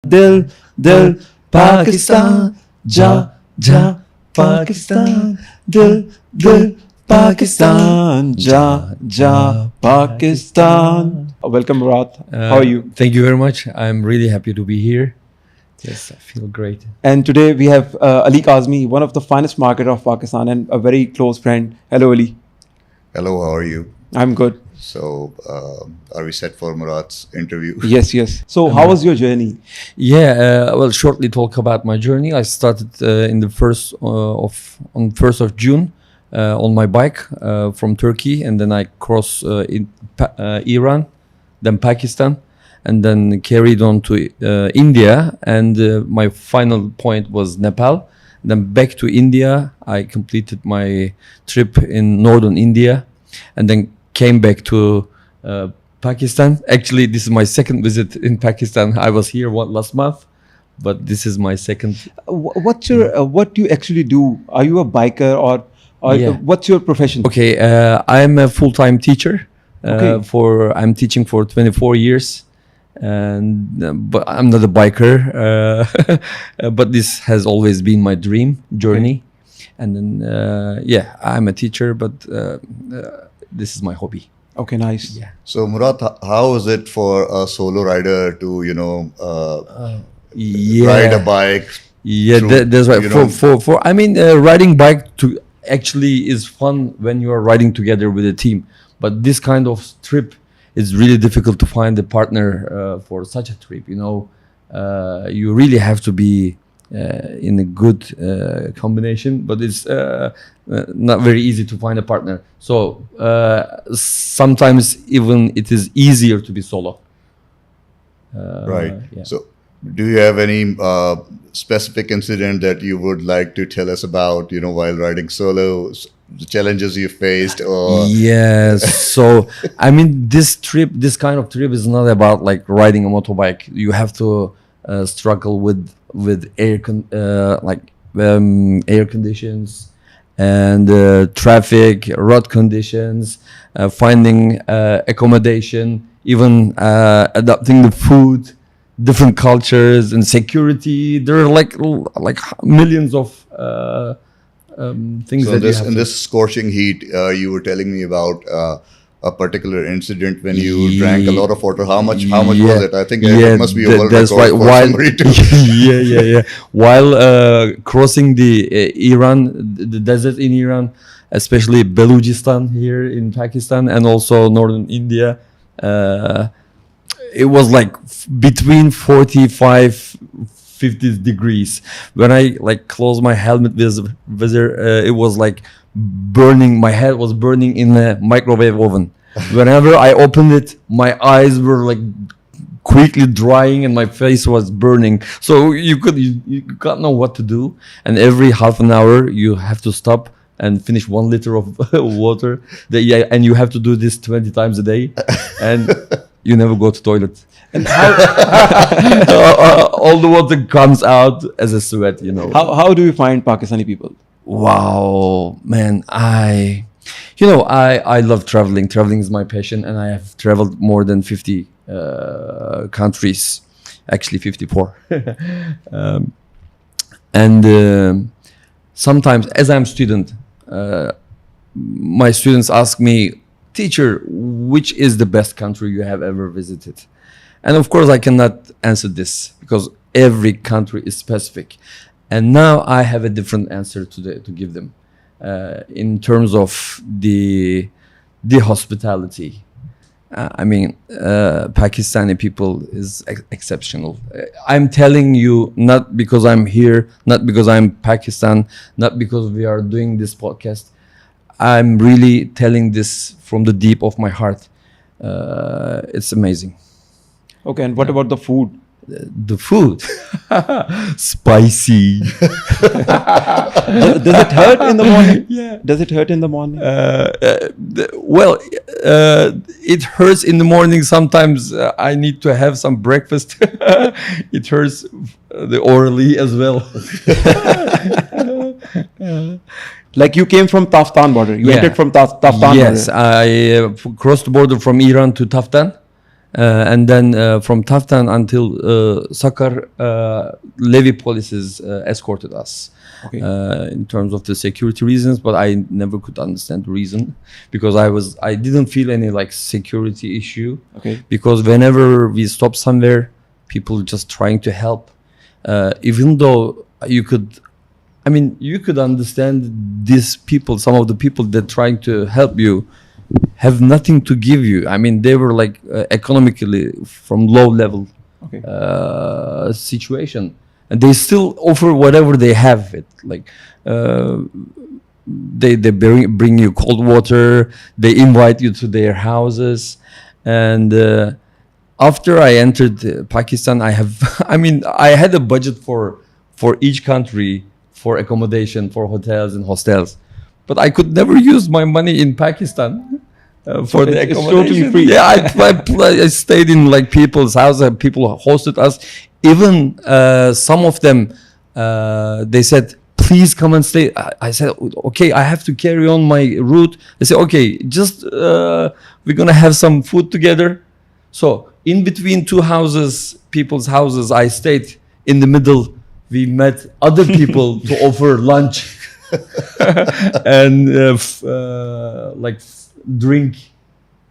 Dil, dil, Pakistan, ja, ja, Pakistan, dil, dil, Pakistan, ja, ja, Pakistan. Welcome, Murat. How are you? Thank you very much. I'm really happy to be here. Yes, I feel great. And today we have Ali Kazmi, one of the finest marketer of Pakistan and a very close friend. Hello, Ali. Hello, how are you? I'm good. So, are we set for Murat's interview? Yes, yes. So, how was your journey? Yeah, well, shortly talk about my journey. I started in the on 1st of June on my bike from Turkey, and then I crossed Iran, then Pakistan, and then carried on to India, and my final point was Nepal. Then back to India. I completed my trip in northern India, and then came back to Pakistan. Actually, this is my second visit in Pakistan. I was here last month, but this is my second. What do you actually do? Are you a biker or Yeah. what's your profession? Okay, I'm a full-time teacher. Okay. I'm teaching for 24 years, and but I'm not a biker. But this has always been my dream journey, and then yeah, I'm a teacher, but this is my hobby. Okay, nice. Yeah. So, Murat, how is it for a solo rider to, Yeah. ride a bike? Yeah, through, that's right. you know- For I mean, riding bike to actually is fun when you are riding together with a team. But this kind of trip is really difficult to find a partner for such a trip. You really have to be in a good combination, but it's not very easy to find a partner. So sometimes even it is easier to be solo. Right. Yeah. So, do you have any specific incident that you would like to tell us about, while riding solo, the challenges you faced, or Yes. So, I mean, this kind of trip is not about like riding a motorbike. You have to struggle with air conditions and traffic, road conditions, finding accommodation, even adapting the food, different cultures and security. There are like millions of things so that you have in to- this scorching heat, you were telling me about a particular incident when you drank a lot of water. How much was it? I think it must be a world that's record right. for somebody to. yeah. While crossing the the desert in Iran, especially Balochistan here in Pakistan, and also northern India, it was like between 45, 50 degrees. When I like closed my helmet visor, it was like burning. My head was burning in a microwave oven. Whenever I opened it, my eyes were like quickly drying and my face was burning. So you can't know what to do. And every half an hour you have to stop and finish 1 liter of water. And you have to do this 20 times a day. And you never go to toilet. And how All the water comes out as a sweat, how do you find Pakistani people? Wow, man, I love traveling. Traveling is my passion, and I have traveled more than 50 countries, actually 54. And sometimes, as I'm a student, my students ask me, "Teacher, which is the best country you have ever visited?" And of course, I cannot answer this because every country is specific. And now I have a different answer to give them in terms of the hospitality. I mean, Pakistani people is exceptional. I'm telling you, not because I'm here, not because I'm Pakistan, not because we are doing this podcast. I'm really telling this from the deep of my heart. It's amazing. Okay, and what about the food? The food, spicy. Does it hurt in the morning? Yeah. Does it hurt in the morning? It hurts in the morning. Sometimes I need to have some breakfast. It hurts orally as well. Like you came from Taftan border. You Yeah. entered from Taftan Yes, border. I crossed the border from Iran to Taftan, And then from Taftan until Sakar, levy policies escorted us. Okay. In terms of the security reasons, but I never could understand the reason, because I didn't feel any like security issue. Okay. Because whenever we stop somewhere, people just trying to help, even though you could understand these people, some of the people that trying to help you have nothing to give you. I mean, they were like economically from low level Okay. situation, and they still offer whatever they have. It like they bring you cold water, they invite you to their houses, and after I entered Pakistan, I have I had a budget for each country, for accommodation, for hotels and hostels, but I could never use my money in Pakistan for the it's accommodation. totally free. Yeah, I stayed in like people's house, and people hosted us. Even some of them, they said, "Please come and stay." I said, "Okay, I have to carry on my route." They said, "Okay, just we're gonna have some food together." So in between two houses, people's houses, I stayed in the middle. We met other people to offer lunch and drink.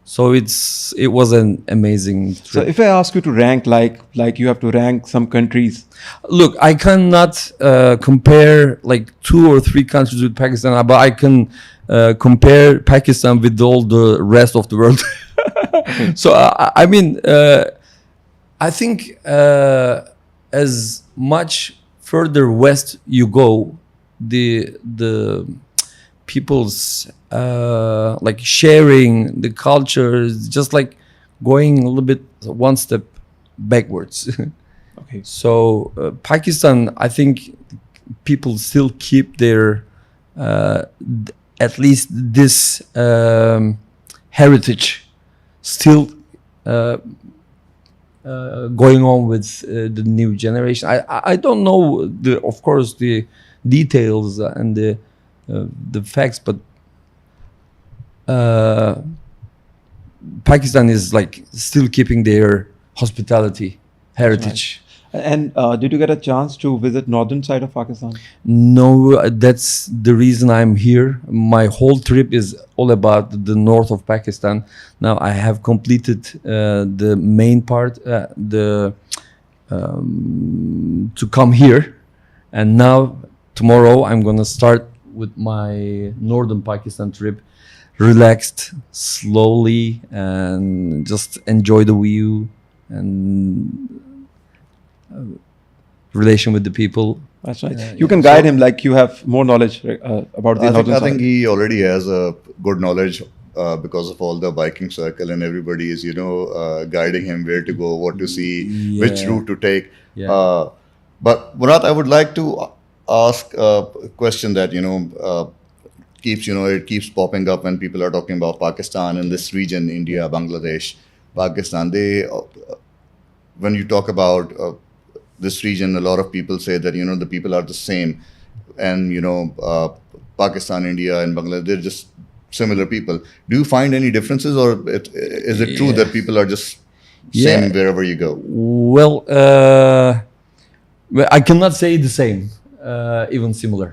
So it was an amazing trip. So if I ask you to rank, like you have to rank some countries. Look, I cannot compare like 2 or 3 countries with Pakistan, but I can compare Pakistan with all the rest of the world. So I think as much further west you go, the people's like sharing the culture is just like going a little bit one step backwards. Okay. So Pakistan, I think people still keep their at least this heritage still going on with the new generation. I don't know of course the details and the facts, but Pakistan is like still keeping their hospitality heritage. And did you get a chance to visit northern side of Pakistan? No, that's the reason I'm here. My whole trip is all about the north of Pakistan. Now I have completed the main part, to come here, and now tomorrow I'm gonna start with my northern Pakistan trip, relaxed, slowly, and just enjoy the view and relation with the people. That's right. Yeah, You can So- guide him, like you have more knowledge about the northern I side. think he already has a good knowledge because of all the biking circle, and everybody is, guiding him where to go, what to see, which Yeah. route to take. Yeah. But Murat, I would like to ask a question that it keeps popping up when people are talking about Pakistan and this region, India, Bangladesh, Pakistan. When you talk about this region, a lot of people say that the people are the same, and Pakistan, India, and Bangladesh, they're just similar people. Do you find any differences, or is it true that people are just same Yeah. wherever you go? Well, I cannot say the same, even similar.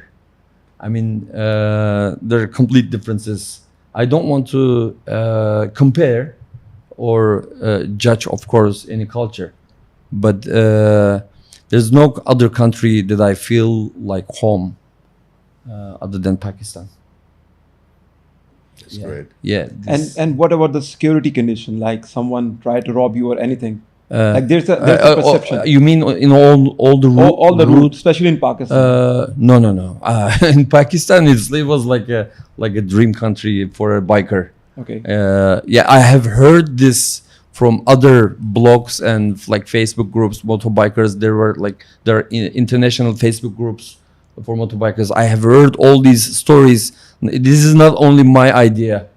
I mean, there are complete differences. I don't want to compare or judge, of course, any culture, but there's no other country that I feel like home other than Pakistan. That's Yeah. great. Yeah. And what about the security condition? Like someone tried to rob you or anything? Like there's a perception. You mean in all the all the routes? routes, especially in Pakistan. No. In Pakistan, it was like a dream country for a biker. Okay. Yeah, I have heard this from other blogs and like Facebook groups, motobikers. There are international Facebook groups for motobikers. I have heard all these stories. This is not only my idea.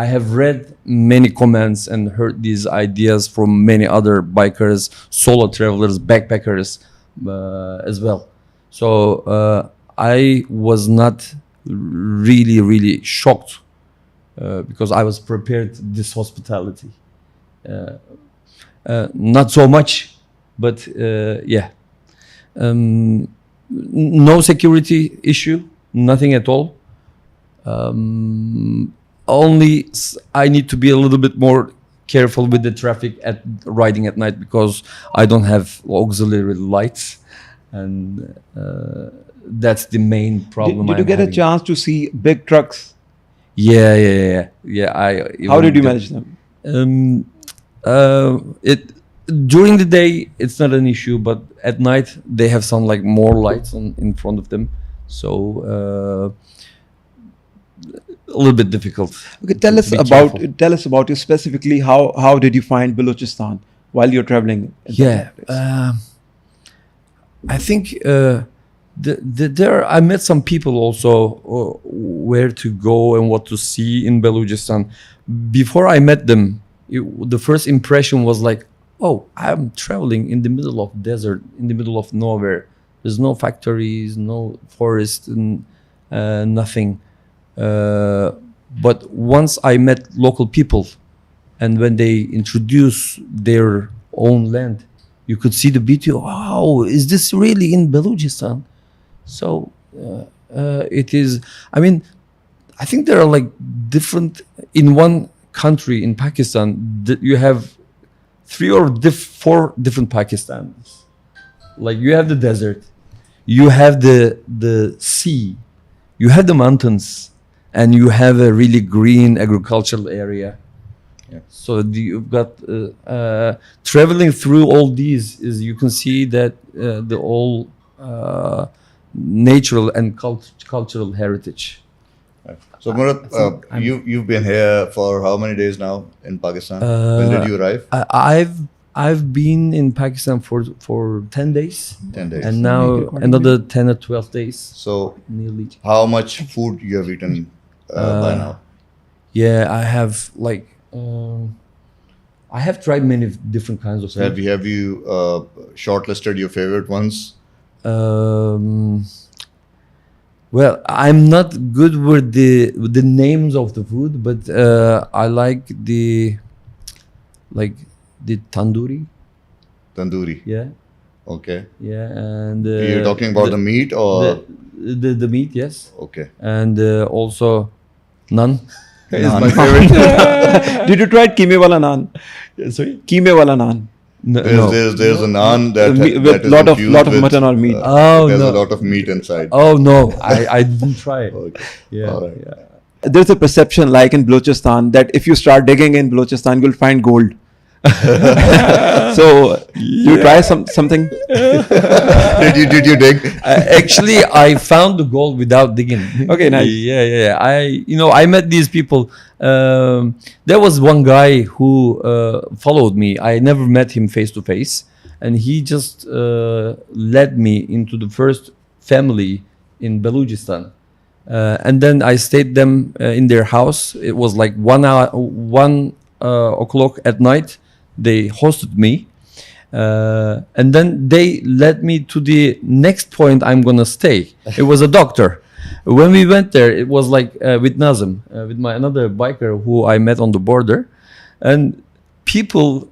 I have read many comments and heard these ideas from many other bikers, solo travelers, backpackers as well. So I was not really shocked because I was prepared this hospitality. not so much, but yeah. No security issue, nothing at all. Only I need to be a little bit more careful with the traffic at riding at night because I don't have auxiliary lights, and that's the main problem. Did you get a chance to see big trucks? Yeah. How did you manage them? It during the day it's not an issue, but at night they have some like more lights in front of them, so a little bit difficult. Okay, tell us about you specifically. How did you find Balochistan while you're traveling? Yeah, I think there I met some people also where to go and what to see in Balochistan. Before I met them, the first impression was like, oh, I'm traveling in the middle of desert, in the middle of nowhere. There's no factories, no forest, and nothing. But once I met local people, and when they introduce their own land, you could see the beauty. Wow, is this really in Balochistan? So it is. I mean, I think there are like different in one country in Pakistan. You have 3 or 4 different Pakistans. Like you have the desert, you have the sea, you have the mountains, and you have a really green agricultural area. Yeah. So you've got traveling through all these is you can see that the all natural and cultural heritage. Right. So Murat, you've been here for how many days now in Pakistan? When did you arrive? I've been in Pakistan for 10 days. 10 days. And now another 10 or 12 days. So nearly. How much food you have eaten by now? Yeah, I have like I have tried many different kinds of food. Have you shortlisted your favorite ones? Well, I'm not good with the names of the food, but I like the tandoori. Tandoori. Yeah. Okay. Yeah, and you're talking about the meat or the meat? Yes. Okay. And also naan. Is my favorite. Did you try keeme wala naan? Sorry. Keeme wala naan. No. There's a naan that with is lot of infused mutton or meat. There's a lot of meat inside. Oh no, I didn't try it. Okay. Yeah. All right. Yeah. There's a perception like in Balochistan that if you start digging in Balochistan, you'll find gold. So you try something. Did you dig? Actually, I found the gold without digging. Okay, nice. Yeah. I met these people. There was one guy who followed me. I never met him face to face, and he just led me into the first family in Balochistan. And then I stayed them in their house. It was like 1 o'clock at night. They hosted me, and then they led me to the next point I'm gonna stay. It was a doctor. When we went there, it was like with Nazim, with my another biker who I met on the border, and people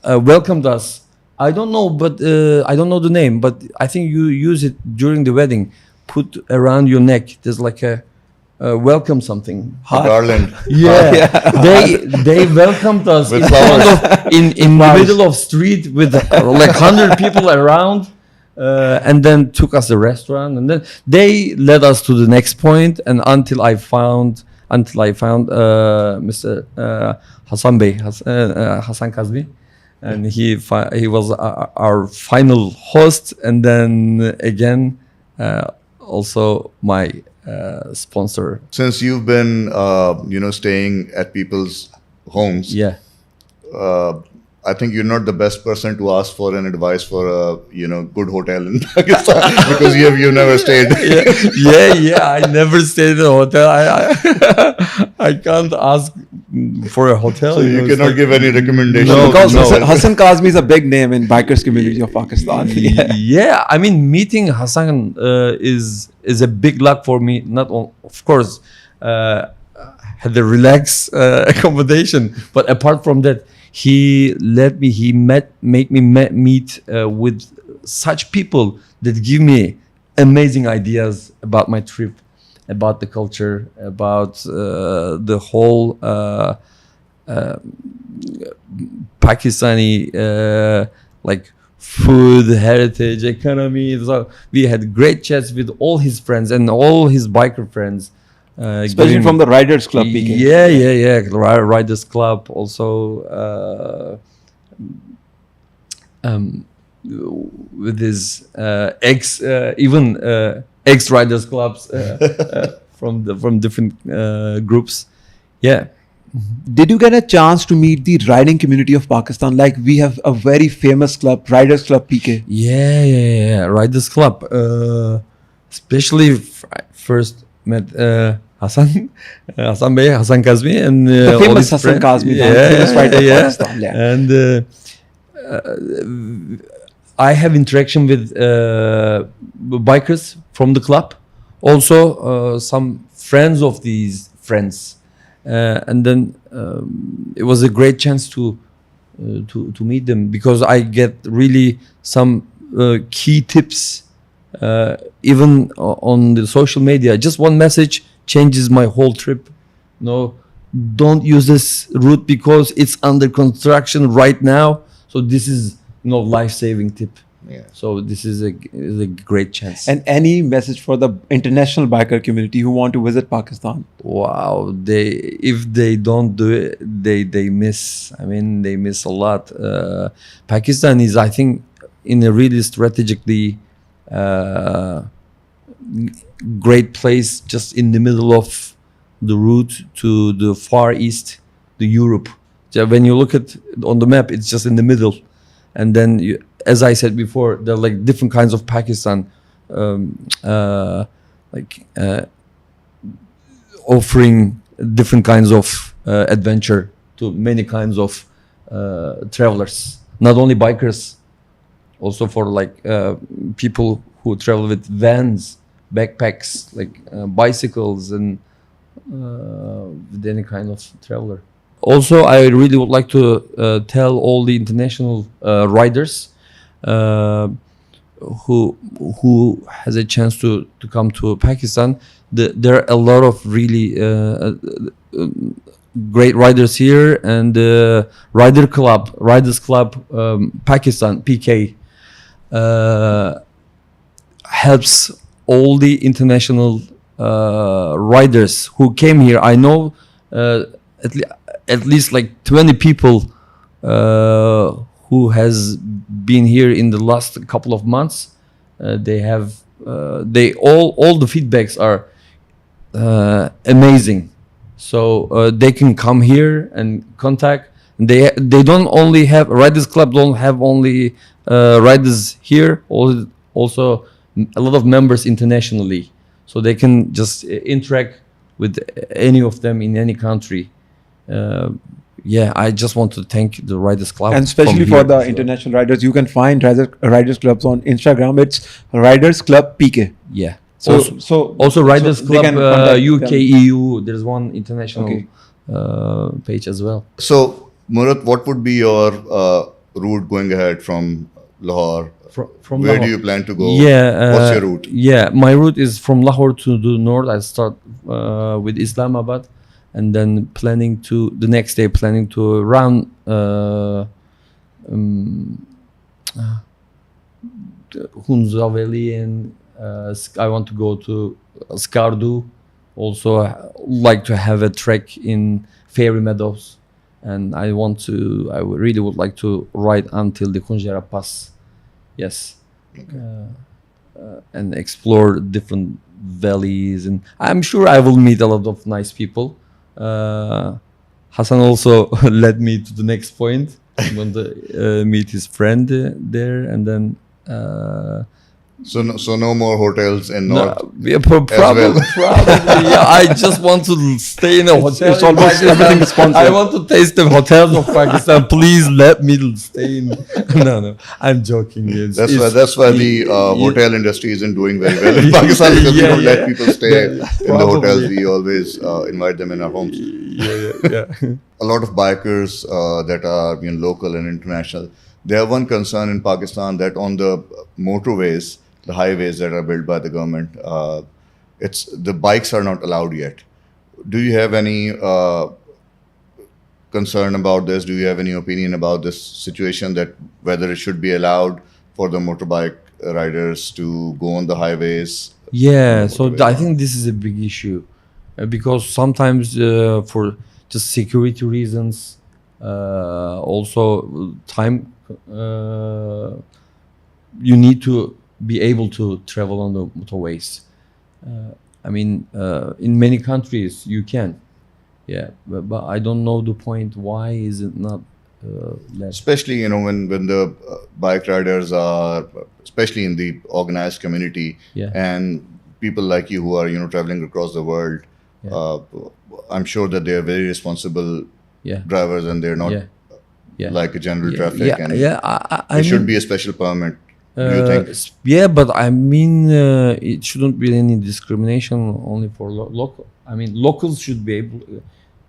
welcomed us. I don't know, but I don't know the name, but I think you use it during the wedding. Put around your neck. There's like a welcome something. Garland. Yeah, they welcomed us With in flowers. front of, in the middle of street with like 100 people around, and then took us to the restaurant, and then they led us to the next point, and until I found Mr. Hassan Bey, Hassan Kazmi, and he was our final host, and then again also my sponsor. Since you've been staying at people's homes, Yeah. I think you're not the best person to ask for an advice for a good hotel in Pakistan because you never stayed. yeah. I never stayed in a hotel. I can't ask for a hotel. So you cannot give any recommendation. No, Because no. Hassan Kazmi is a big name in bikers community of Pakistan. Yeah, I mean, meeting Hassan is a big luck for me. Not on, of course, had a relaxed accommodation. But apart from that, he made me meet with such people that give me amazing ideas about my trip, about the culture, about the whole Pakistani like food, heritage, economy. So we had great chats with all his friends and all his biker friends. Especially from the Riders Club, PK. Yeah. Riders Club also. With his ex riders clubs from different groups. Yeah. Did you get a chance to meet the riding community of Pakistan? Like we have a very famous club, Riders Club, PK. Yeah. Riders Club. Especially first met Hassan Bey, Hassan Kazmi, and The all famous his Hassan friends. Kazmi, famous rider of Pakistan. Yeah. And I have interaction with bikers from the club, also some friends of these friends, and then it was a great chance to meet them, because I get really some key tips, even on the social media. Just one message changes my whole trip. Don't use this route because it's under construction right now. So this is life-saving tip. Yeah. So this is a great chance. And any message for the international biker community who want to visit Pakistan? Wow, if they don't do it, they miss. I mean, they miss a lot. Pakistan is, I think, in a really strategically great place, just in the middle of the route to the far east, to Europe. So when you look at on the map, it's just in the middle, and then as I said before, there are like different kinds of Pakistan, offering different kinds of adventure to many kinds of travelers, not only bikers, also for people who travel with vans, backpacks, bicycles, and with any kind of traveler. Also, I really would like to tell all the international riders who has a chance to come to Pakistan. There are a lot of really great riders here, and Riders Club Pakistan, PK, helps all the international riders who came here. I know at least like 20 people who has been here in the last couple of months. All the feedbacks are amazing. So they can come here and contact. They don't only have Riders Club, don't have only riders here, also a lot of members internationally. So they can just interact with any of them in any country. I just want to thank the Riders Club. And especially for the international riders, you can find Riders Clubs on Instagram. It's Riders Club PK. Yeah. Also Riders they Club can contact UK, them. EU. There's one international page as well. So, Murat, what would be your route going ahead from Lahore? From Where Lahore. do you plan to go? Yeah. What's your route? Yeah, my route is from Lahore to the north. I start with Islamabad, and then the next day planning to run Hunza Valley, and I want to go to Skardu. Also, like to have a trek in Fairy Meadows, and I really would like to ride until the Kunjara Pass. Yes. And explore different valleys, and I'm sure I will meet a lot of nice people. Hassan also led me to the next point. I'm going to meet his friend there, and then So no more hotels in North. Yeah, well. probably. Yeah, I just want to stay in a hotel. it's almost in Pakistan. everything is sponsored. I want to taste the hotels of Pakistan. Please let me stay in. No, I'm joking. That's why the hotel industry isn't doing very well in Pakistan, because we don't let people stay in the hotels. We always invite them in our homes. Yeah. A lot of bikers that are local and international, they have one concern in Pakistan, that on the motorways, the highways that are built by the government, it's the bikes are not allowed yet. Do you have any concern about this? Do you have any opinion about this situation, that whether it should be allowed for the motorbike riders to go on the highways? Yeah, so I think this is a big issue because sometimes for just security reasons, also time, you need to be able to travel on the motorways. In many countries you can, yeah, but I don't know the point. Why is it not let? Especially when the bike riders are, especially in the organized community, Yeah. and people like you who are traveling across the world, Yeah. I'm sure that they are very responsible Yeah. drivers, and they're not Yeah. like a general Yeah, traffic, yeah, and yeah. I there should mean, be a special permit. Do you think? Yeah, but I mean, it shouldn't be any discrimination only for local. I mean, locals should be able.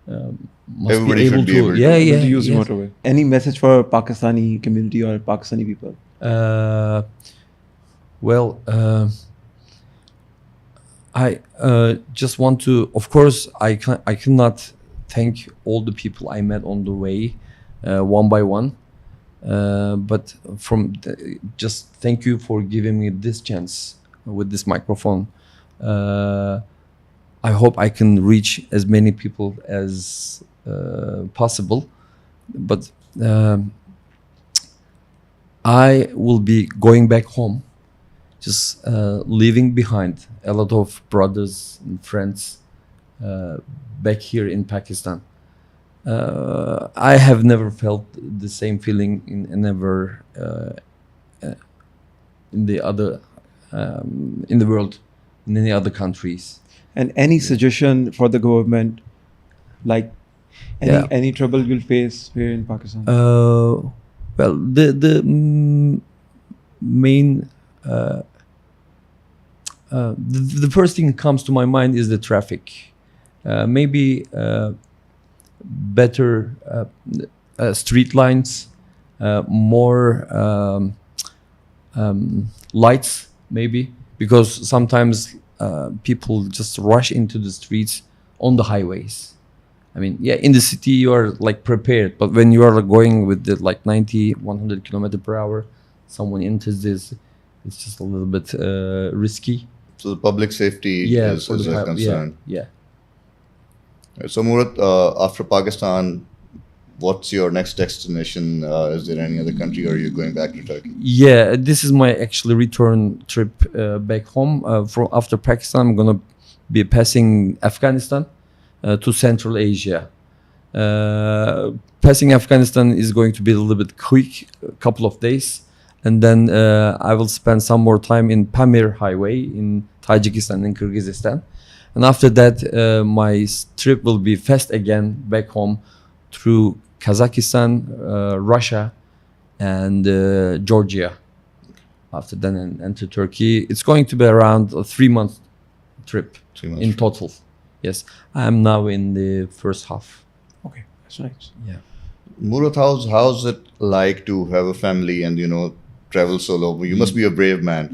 Must Everybody be able should be to. able to- Yeah, yeah. to use the yes. motorway. Any message for Pakistani community or Pakistani people? Well, I just want to. Of course, I cannot thank all the people I met on the way, one by one. But just thank you for giving me this chance with this microphone. I hope I can reach as many people as possible. But I will be going back home, just leaving behind a lot of brothers and friends back here in Pakistan. I have never felt the same feeling in the other in the world, in any other countries. And any suggestion for the government, like any trouble you'll face here in Pakistan? Well, the main the first thing that comes to my mind is the traffic. Maybe better street lines, more lights, maybe, because sometimes people just rush into the streets on the highways. I mean, yeah, in the city you are like prepared, but when you are going with the like 90, 100 kilometer per hour, someone enters this, it's just a little bit risky. So the public safety is a concern. Yeah. So Murat, after Pakistan, what's your next destination? Is there any other country, or are you going back to Turkey? Yeah, this is my actually return trip back home. From after Pakistan, I'm gonna be passing Afghanistan to Central Asia. Passing Afghanistan is going to be a little bit quick, a couple of days, and then I will spend some more time in Pamir Highway in Tajikistan and Kyrgyzstan. And after that, my trip will be fast again back home through Kazakhstan, Russia, and Georgia. After then, and enter Turkey. It's going to be around a 3-month trip 3 months in total. Yes, I'm now in the first half. Okay, that's nice. Yeah. Murat, how's it like to have a family and travel solo? You must be a brave man.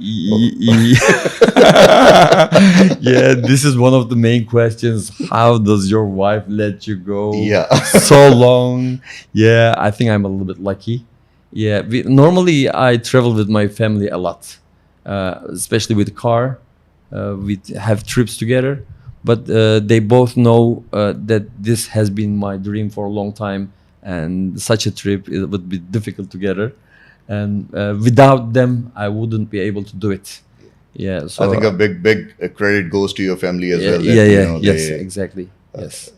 Yeah, this is one of the main questions. How does your wife let you go so long? Yeah, I think I'm a little bit lucky. Yeah, normally I travel with my family a lot, especially with car. We have trips together, but they both know that this has been my dream for a long time, and such a trip, it would be difficult together. And without them, I wouldn't be able to do it. Yeah, so I think a big credit goes to your family as well. Yeah, yes, exactly. Yes.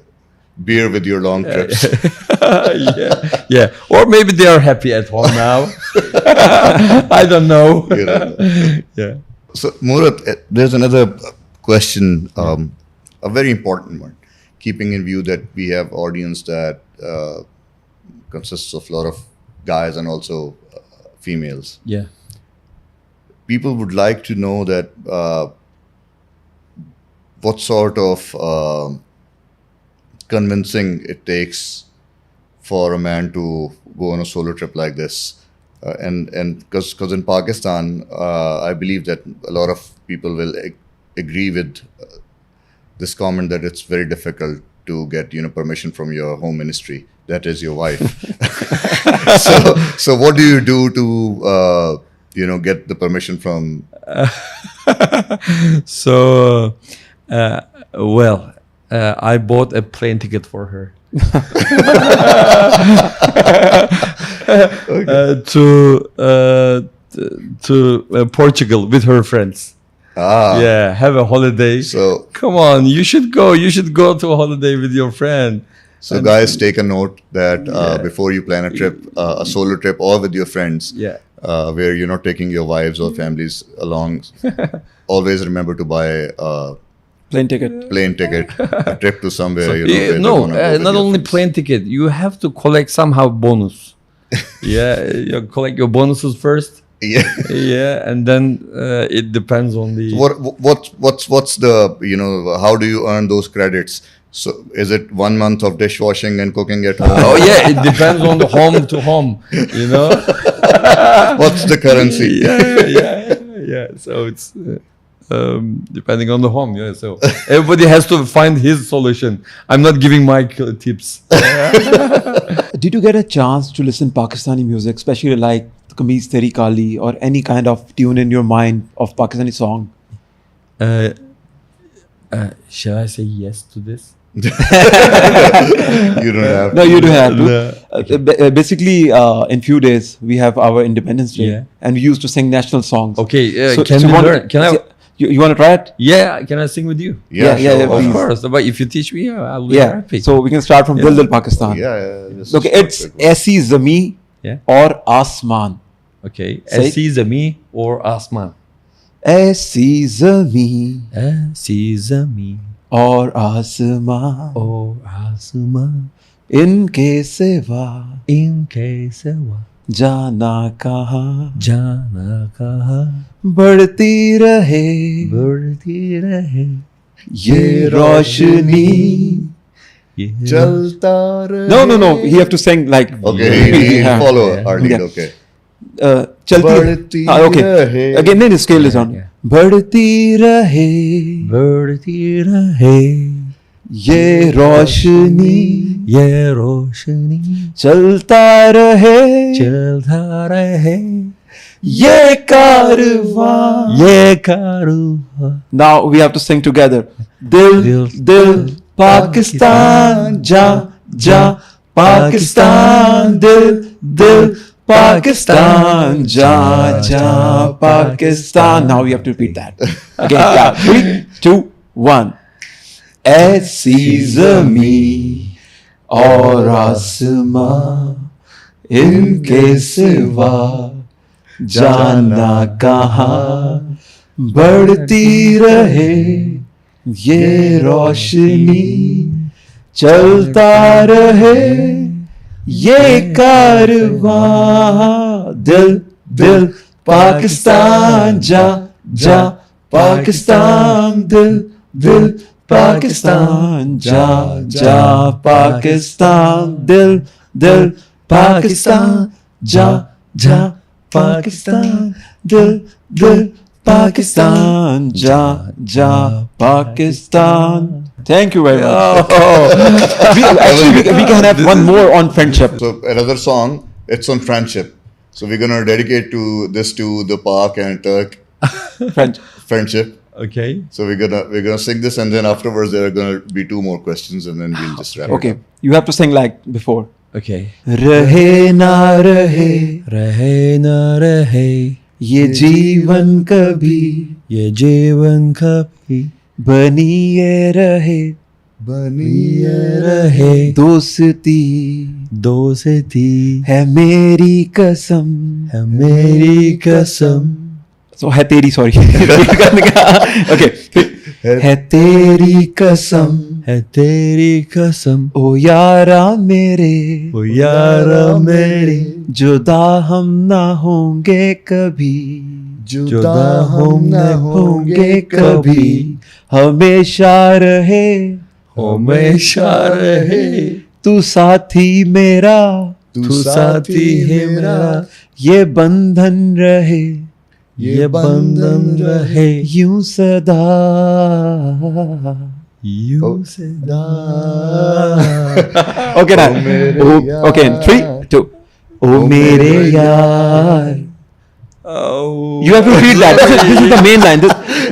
beer with your long trips. yeah. Or maybe they are happy at home now. I don't know. You know. Yeah. So, Murat, there's another question, a very important one, keeping in view that we have audience that consists of a lot of guys and also females. Yeah. People would like to know that what sort of convincing it takes for a man to go on a solo trip like this. And because in Pakistan, I believe that a lot of people will agree with this comment that it's very difficult to get permission from your home ministry, that is your wife. so what do you do to get the permission from? So, I bought a plane ticket for her. To Portugal with her friends. Yeah, have a holiday. So come on, you should go. You should go to a holiday with your friend. So guys, take a note that before you plan a trip, a solo trip or with your friends, where you're not taking your wives or families along, always remember to buy a Plane ticket. A trip to somewhere. Not only plane ticket. You have to collect somehow bonus. You collect your bonuses first. Yeah. And then it depends on the. What's the how do you earn those credits? So is it 1 month of dishwashing and cooking at home? Oh yeah, it depends on the home to home. What's the currency? Yeah. So it's depending on the home. Yeah. So everybody has to find his solution. I'm not giving my tips. Did you get a chance to listen Pakistani music, especially like Kameez Teri Kali or any kind of tune in your mind of Pakistani song? Shall I say yes to this? You don't have to. No, you do have to. Basically, in few days we have our Independence Day, and we used to sing national songs. Okay, So can you we want- learn? Can I? You want to try it? Yeah, can I sing with you? Yeah, Yeah, sure. Of please. course. But if you teach me, I'll be Yeah. happy. So we can start from Dil Dil Pakistan. Yeah. Okay, it's Aisi Zami Yeah. or Asman. Okay. Say- Aisi Zami or Asman? Aisi Zami Aisi Zami or Asman. or Asman. इनके सिवा इनके सिवा जाना कहाँ जाना कहाँ बढ़ती रहे बढ़ती रहे ये रोशनी. Chalta rahe. No. You have to sing like. Okay, he Yeah. follow our lead. Yeah. Okay. चलती. बढ़ती Okay. रहे. Again, then scale is on. Yeah. बढ़ती रहे बढ़ती रहे ये रोशनी ये रोशनी चलता रहे चलता रहे ये कारवां. ये कारवां. Now we have to sing together. Dil dil Pakistan ja ja Pakistan dil dil Pakistan ja ja Pakistan. Now we have to repeat that. Again, yeah. 3, 2, 1. ऐसी ज़मीं और आसमां इनके सिवा जाना कहाँ बढ़ती रहे ये रोशनी चलता रहे ये कारवां. दिल दिल पाकिस्तान जा जा पाकिस्तान दिल दिल पाकिस्तान जा जा पाकिस्तान दिल दिल पाकिस्तान जा जा पाकिस्तान दिल दिल पाकिस्तान जा जा पाकिस्tan. Thank you very much. We can have one more on friendship. So another song, it's on friendship. So we're gonna dedicate this to the Pak and Turk friendship. Okay. So we're gonna sing this, and then afterwards there are gonna be 2 more questions, and then we'll just wrap it Okay, up. you have to sing like before. Okay. रहे ना रहे रहे न रहे ये जीवन कभी ये जीवन कभी बनिए रहे बनिए रहे दोस्ती दोस्ती है मेरी कसम. है मेरी कसम. So है तेरी, sorry. Okay. है तेरी कसम है तेरी कसम. ओ यारा मेरे, ओ यारा मेरे, जुदा हम ना होंगे कभी, जुदा हम न होंगे कभी, हमेशा रहे हमेशा रहे तू साथी मेरा, तू साथी है मेरा, ये बंधन रहे ये बंधन रहे यूं सदा. यूं सदा. Okay, now. मेरे Okay, यार. 3, 2. ओ मेरे यार. Oh. You have to repeat that. This is the main line.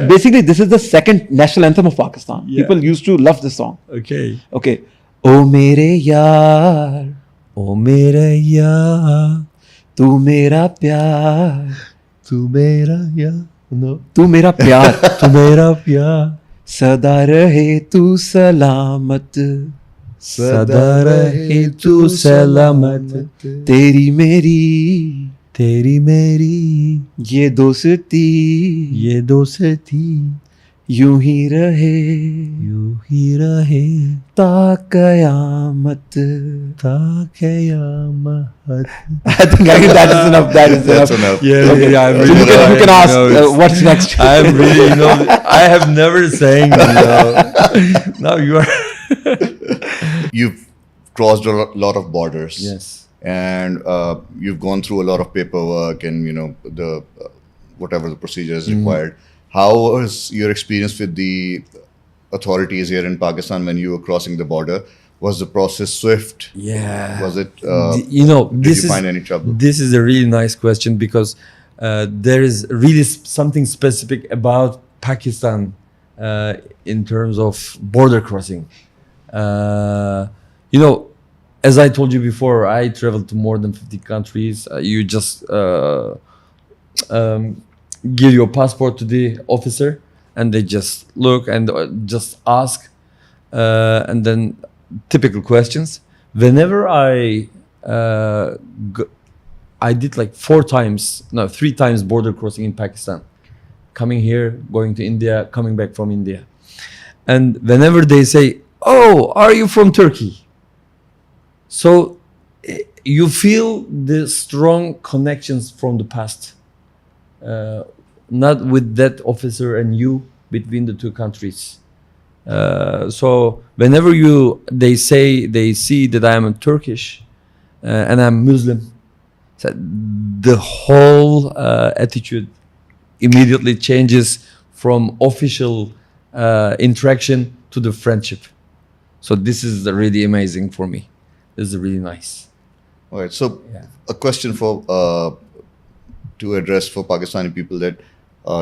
Basically, this is the second national anthem of Pakistan. Yeah. People used to love this song. Okay. Okay. ओ मेरे यार, ओ मेरे यार, तू मेरा प्यार, तू मेरा यार, no. तू मेरा प्यार, तू मेरा प्यार, सदा रहे तू सलामत, सदा रहे तू सलामत. तेरी मेरी तेरी मेरी ये दोस्ती ये दोस्ती यूं ही रहे यूं ही रहे ता कयामत. ता क़यामत. I think that is enough. That is That's enough. enough. Yeah, Okay. yeah. I'm So really you can ask what's next. I'm really, I have never sang. Now you are. You've crossed a lot of borders. Yes. And you've gone through a lot of paperwork and the whatever the procedure is required. How was your experience with the authorities here in Pakistan when you were crossing the border? Was the process swift? Yeah. Was it? Did Did you find any trouble? This is a really nice question because there is really something specific about Pakistan in terms of border crossing. As I told you before, I traveled to more than 50 countries. You just give your passport to the officer and they just look and just ask. And then typical questions. Whenever I did like 3 times border crossing in Pakistan. Coming here, going to India, coming back from India. And whenever they say, oh, are you from Turkey? So you feel the strong connections from the past, not with that officer and you, between the 2 countries. So whenever they see that I am a Turkish and I'm Muslim, so the whole attitude immediately changes from official interaction to the friendship. So this is really amazing for me. This is really nice. All right. So a question to address for Pakistani people that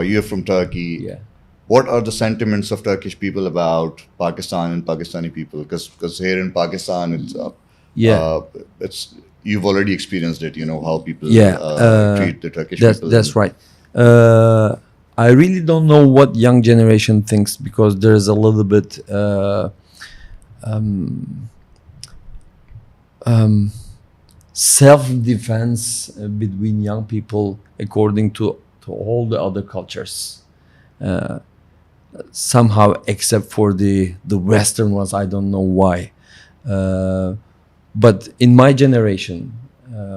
you're from Turkey. Yeah. What are the sentiments of Turkish people about Pakistan and Pakistani people? Because here in Pakistan, it's you've already experienced it. You know how people treat the Turkish people. That's right. I really don't know what young generation thinks because there's a little bit self-defense between young people according to all the other cultures. Somehow except for the Western ones, I don't know why. But in my generation,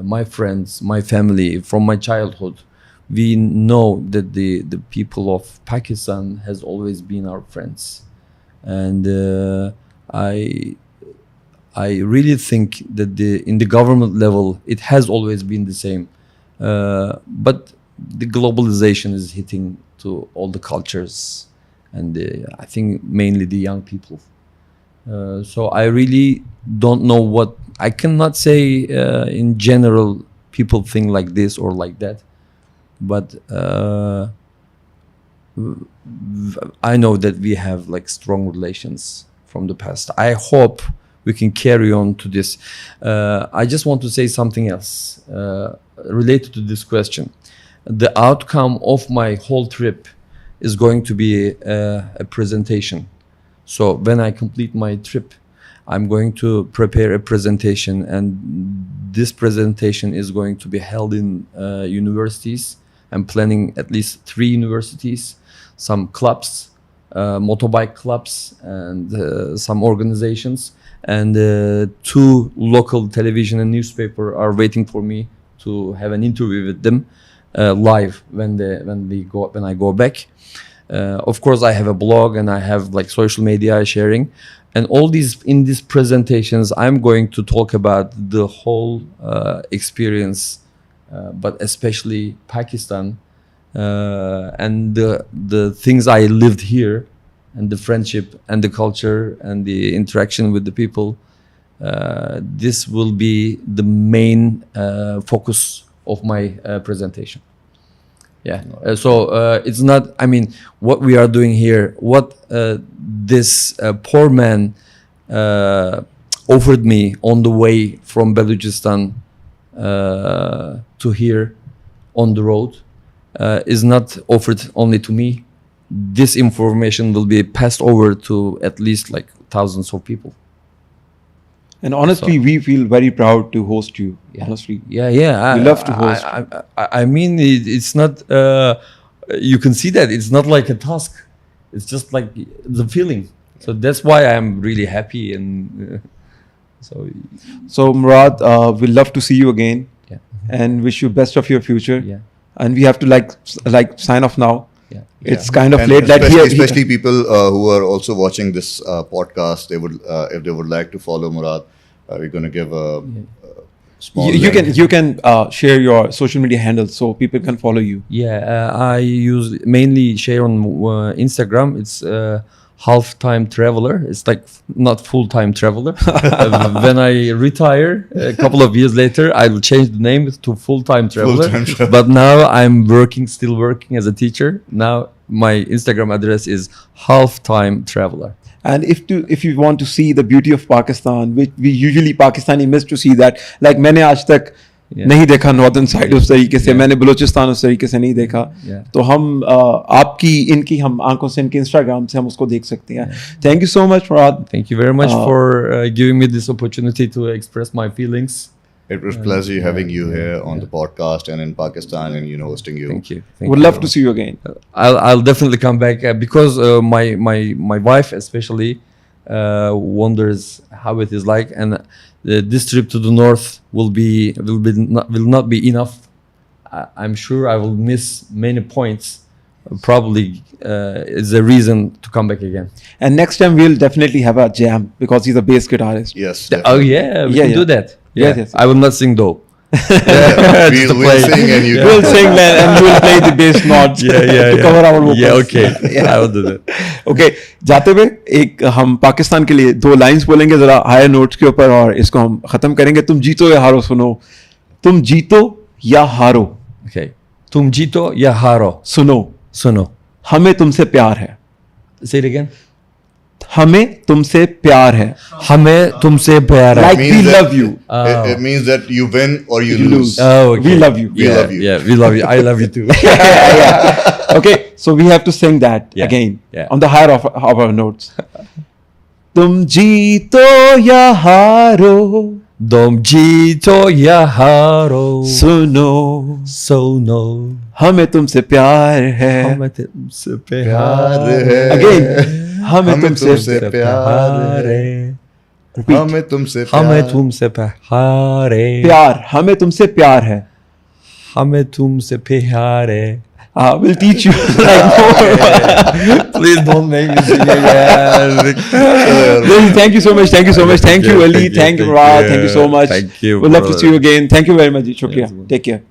my friends, my family, from my childhood, we know that the people of Pakistan has always been our friends. And I really think that in the government level, it has always been the same. But the globalization is hitting to all the cultures and I think mainly the young people. So I really don't know I cannot say in general people think like this or like that. But I know that we have like strong relations from the past. I hope we can carry on to this. I just want to say something else related to this question. The outcome of my whole trip is going to be a presentation. So when I complete my trip, I'm going to prepare a presentation, and this presentation is going to be held in universities. I'm planning at least 3 universities, some clubs, motobike clubs, and some organizations, and 2 local television and newspaper are waiting for me to have an interview with them live when I go back. Of course, I have a blog and I have like social media sharing, and all these presentations, I'm going to talk about the whole experience, but especially Pakistan and the things I lived here, and the friendship and the culture and the interaction with the people. This will be the main focus of my presentation. Yeah. So it's not, I mean, what we are doing here, what this poor man offered me on the way from Balochistan to here on the road is not offered only to me. This information will be passed over to at least like thousands of people. And honestly, we feel very proud to host you. Yeah. Honestly. Yeah. We love to host. I mean, it's not, you can see that it's not like a task. It's just like the feeling. So that's why I'm really happy. And So Murad, we'd love to see you again. Yeah. And wish you best of your future. Yeah. And we have to like sign off now. Yeah. It's kind of And late. especially people who are also watching this podcast, they would if they would like to follow Murad, we're going to give a small. You can share your social media handles so people can follow you. Yeah, I mainly share on Instagram. It's half-time traveler. It's like not full-time traveler. When I retire a couple of years later, I will change the name to full-time traveler. But now I'm still working as a teacher. Now my Instagram address is half-time traveler. And if you want to see the beauty of Pakistan, which we usually Pakistani miss to see that, like मैंने आज तक नहीं देखा northern side उस तरीके से, मैंने बलूचिस्तान उस तरीके से नहीं देखा, तो हम आपकी हम आंखों से इनके इंस्टाग्राम से हम उसको देख सकते हैं. Thank you so much, Murad. Thank you very much for giving me this opportunity to express my feelings. It was a pleasure having you here on the podcast and in Pakistan and hosting you. Thank you. Would love to see you again. I'll definitely come back because my wife especially wonders how it is like, and this trip to the north will not be enough. I'm sure I will miss many points. Probably is a reason to come back again. And next time we'll definitely have a jam because he's a bass guitarist. Yes. Oh yeah, we can do that. Yeah. Yes. I will not sing though. We'll sing and you. We'll sing and we'll play the bass notes to cover our vocals. Yeah, okay. I will do that. Okay, जाते हुए एक हम पाकिस्तान के लिए 2 lines बोलेंगे जरा higher notes के ऊपर और इसको हम खत्म करेंगे. तुम जीतो या हारो सुनो. तुम जीतो या हारो. Okay. तुम जीतो या हारो. सुनो. हमें तुमसे प्यार है. Say it again. हमें तुमसे प्यार है. हमें तुमसे प्यार है. Like we love you. It means that you win or you lose. Oh, okay. We love you. We love you. Yeah, we love you. I love you too. Okay, so we have to sing that again on the higher of our notes. तुम जीतो या हारो. तुम जीतो या हारो. सुनो. हमें तुमसे प्यार है. हमें तुमसे प्यार है. Again. हमें तुमसे प्यार है. Repeat. हमें तुमसे प्यार है. प्यार. हमें तुमसे प्यार है. हमें तुमसे प्यार है. We'll teach you. Please don't make me sing again. Thank you so much. Thank you, Ali. Thank you, Murad. Thank you so much. Thank you. We'd love to see you again. Thank you very much. Shukriya. Yes, Take care.